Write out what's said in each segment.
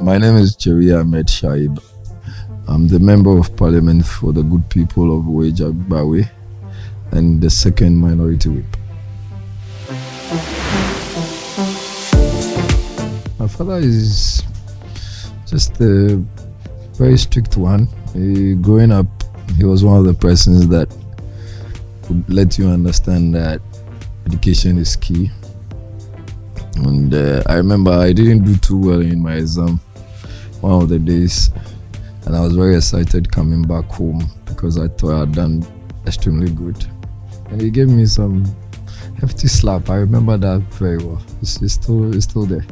My name is Ahmed Shaib. I'm the Member of Parliament for the good people of Wejagbawe and the second Minority Whip. My father is just a very strict one. Growing up, he was one of the persons that would let you understand that education is key. And I remember I didn't do too well in my exam one of the days, and I was very excited coming back home because I thought I had done extremely good. And he gave me some hefty slap. I remember that very well. It's still there.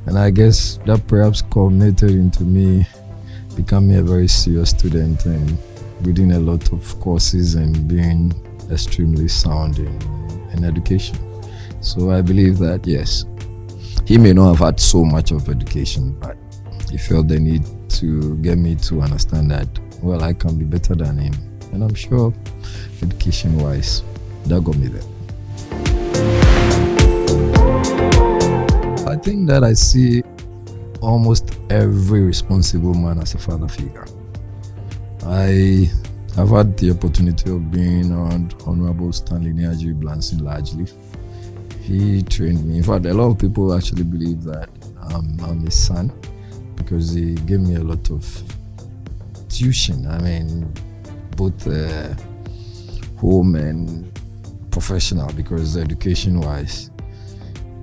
And I guess that perhaps culminated into me becoming a very serious student and reading a lot of courses and being extremely sound in education. So I believe that, yes, he may not have had so much of education, but he felt the need to get me to understand that, well, I can be better than him. And I'm sure education-wise, that got me there. I think that I see almost every responsible man as a father figure. I have had the opportunity of being around Honorable Stanley Niaji Blanson largely. He trained me. In fact, a lot of people actually believe that I'm his son because he gave me a lot of tuition. I mean, both home and professional, because education-wise,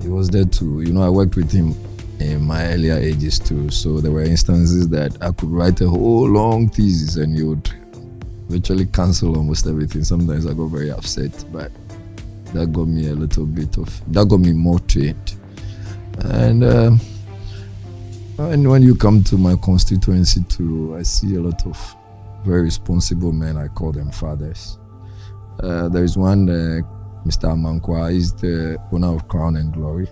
he was there too. I worked with him in my earlier ages too. So there were instances that I could write a whole long thesis and he would virtually cancel almost everything. Sometimes I got very upset, but that got me that got me more trained. And when you come to my constituency too, I see a lot of very responsible men. I call them fathers. There is one, Mr. Amankwa, he's the owner of Crown and Glory.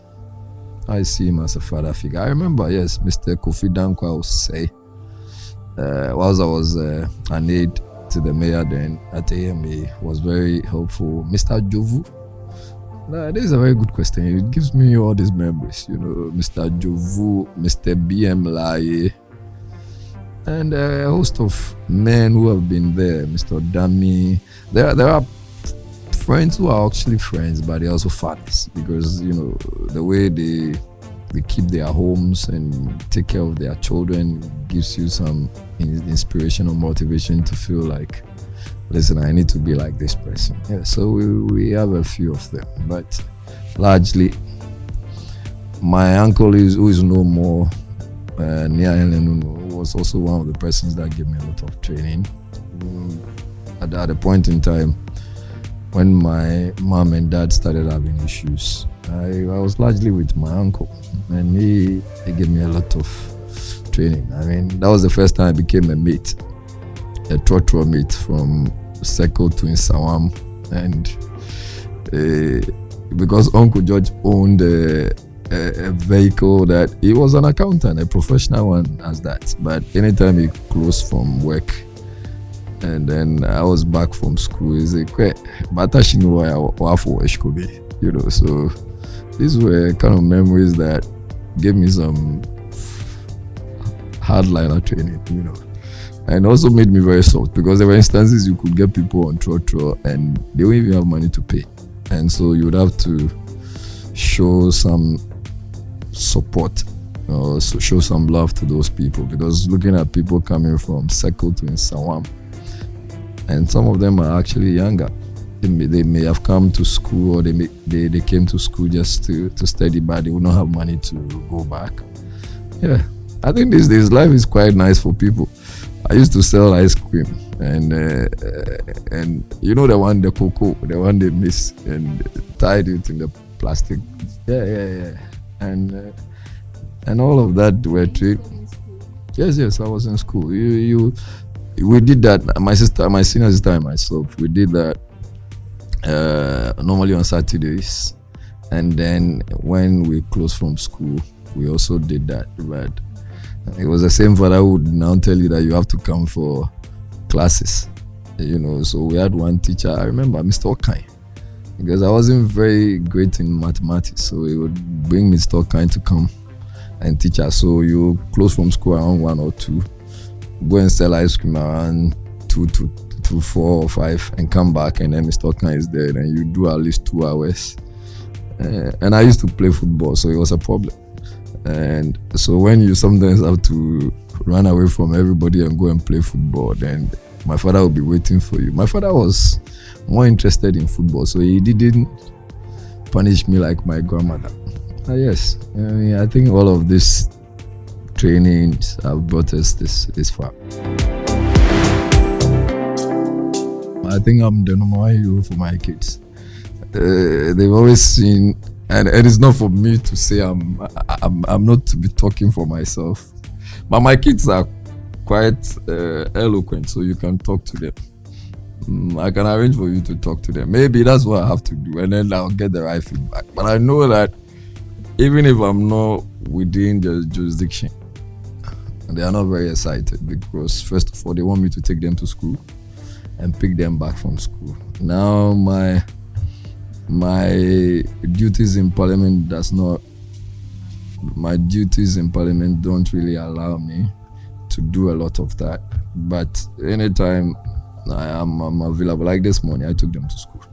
I see him as a father figure. I remember, yes, Mr. Kofi Dankwa would say, whilst I was an aide to the mayor then at AMA, was very helpful. Mr. Jovu, this is a very good question. It gives me all these memories, Mr. Jovu, Mr. BM Laye, and a host of men who have been there, Mr. Dami. There are friends who are actually friends, but they're also fathers, because the way they keep their homes and take care of their children gives you some inspiration or motivation to feel like, listen, I need to be like this person. Yeah, so we have a few of them, but largely my uncle who is no more, Nia Helen, was also one of the persons that gave me a lot of training. At a point in time when my mom and dad started having issues, I was largely with my uncle, and he gave me a lot of training. I mean, that was the first time I became a mate, a trotro mate from Circle to Insawam, and because Uncle George owned a vehicle that he was an accountant, a professional one as that. But anytime he closed from work, and then I was back from school, he's like, but I know I so these were kind of memories that gave me some hardliner training, and also made me very soft, because there were instances you could get people on trotro and they wouldn't even have money to pay, and so you would have to show some support or show some love to those people, because looking at people coming from Circle to Insawam, and some of them are actually younger. They may have come to school, or they came to school just to study, but they would not have money to go back. Yeah, I think these days life is quite nice for people. I used to sell ice cream, and the cocoa, the one they miss and tied it in the plastic. Yeah. And all of that were trade. Yes, I was in school. We did that. My senior sister and myself, we did that normally on Saturdays, and then when we closed from school, we also did that. But it was the same father who would now tell you that you have to come for classes, So we had one teacher, I remember, Mr. Okai, because I wasn't very great in mathematics, so he would bring Mr. Okai to come and teachers. So you close from school around 1 or 2, go and sell ice cream around 2 to 4 or 5, and come back, and then Mr. Khan is there, and you do at least 2 hours. And I used to play football, so it was a problem. And so when you sometimes have to run away from everybody and go and play football, then my father will be waiting for you. My father was more interested in football, so he didn't punish me like my grandmother. Yes, I think all of these trainings have brought us this far. I think I'm the number one hero for my kids. They've always seen, and it's not for me to say, I'm not to be talking for myself, but my kids are quite eloquent, so you can talk to them. I can arrange for you to talk to them. Maybe that's what I have to do, and then I'll get the right feedback. But I know that even if I'm not within the jurisdiction, they are not very excited, because first of all, they want me to take them to school and pick them back from school. Now my duties in parliament don't really allow me to do a lot of that. But anytime I'm available, like this morning, I took them to school.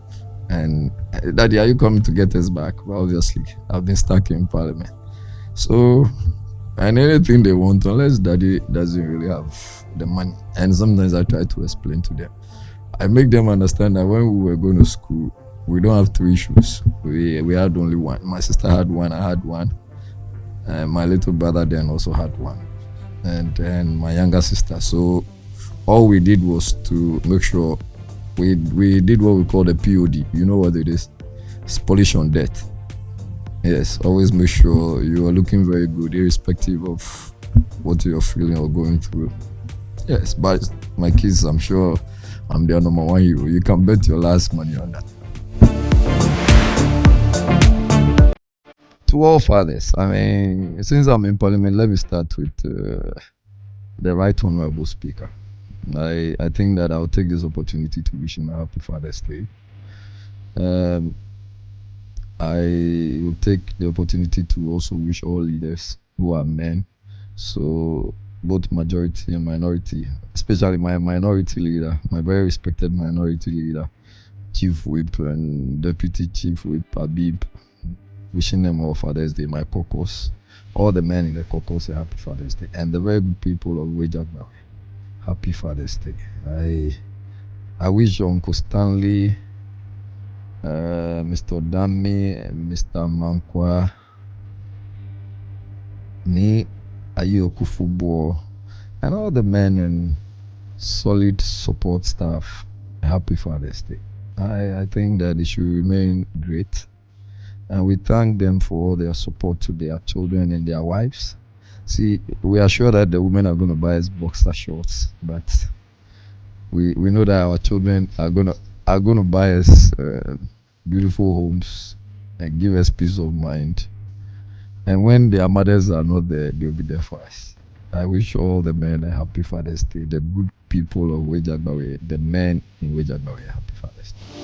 And Daddy, are you coming to get us back? Well, obviously, I've been stuck in parliament. So, and anything they want, unless Daddy doesn't really have the money. And sometimes I try to explain to them. I make them understand that when we were going to school, we don't have 3 shoes. We had only one. My sister had one, I had one. And my little brother then also had one. And then my younger sister. So all we did was to make sure we did what we call the POD. You know what it is? It's polish on death. Yes, always make sure you are looking very good, irrespective of what you're feeling or going through. Yes, but my kids, I'm sure I'm their number one hero. You can bet your last money on that. To all fathers, I mean, since I'm in parliament, let me start with the right honorable speaker. I think that I'll take this opportunity to wish him a happy Father's Day. I will take the opportunity to also wish all leaders who are men, so both majority and minority, especially my minority leader, my very respected minority leader, Chief Whip and Deputy Chief Whip Habib, wishing them all Father's Day. My caucus, all the men in the caucus, a happy Father's Day, and the very good people of Wejagba, happy Father's Day. I wish Uncle Stanley, Mr. Dami, Mr. Mankwa, me, Ayoku Football, and all the men and solid support staff, happy Father's Day. I think that it should remain great, and we thank them for all their support to their children and their wives. See, we are sure that the women are going to buy us boxer shorts, but we know that our children are gonna buy us beautiful homes and give us peace of mind. And when their mothers are not there, they'll be there for us. I wish all the men a happy Father's Day. The good people of Wejagbawe, the men in Wejagbawe, happy Father's Day.